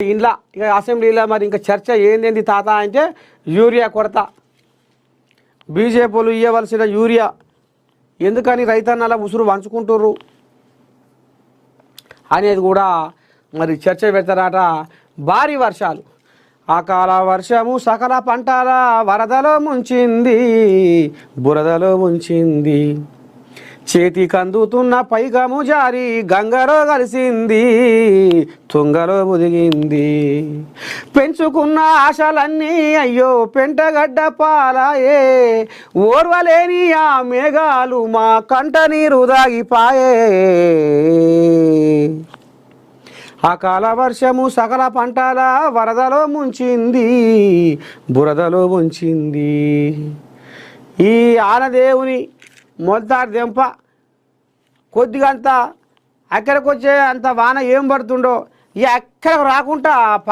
ఇంట్లో ఇక అసెంబ్లీలో మరి ఇంకా చర్చ ఏంది తాత అంటే యూరియా కొరత, బీజేపీలు ఇవ్వవలసిన యూరియా ఎందుకని రైతన్నల ఉసురు వంచుకుంటుర్రు అనేది కూడా మరి చర్చ పెడతారట. భారీ వర్షాలు, అకాల వర్షము సకల పంటల వరదలో ముంచింది, బురదలో ముంచింది, చేతికి అందుతున్న పైగము జారి గంగలో కలిసింది, తుంగలో ముదిగింది, పెంచుకున్న ఆశలన్నీ అయ్యో పెంటగడ్డ పాలాయే, ఓర్వలేని ఆ మేఘాలు మా కంట నీరు దాగిపాయే, అకాల వర్షము సకల పంటల వరదలో ముంచింది, బురదలో ముంచింది. ఈ ఆనదేవుని మొదటి దెంప కొద్దిగంత అక్కడికి వచ్చే అంత వాన ఏం పడుతుండో ఇక అక్కడికి రాకుండా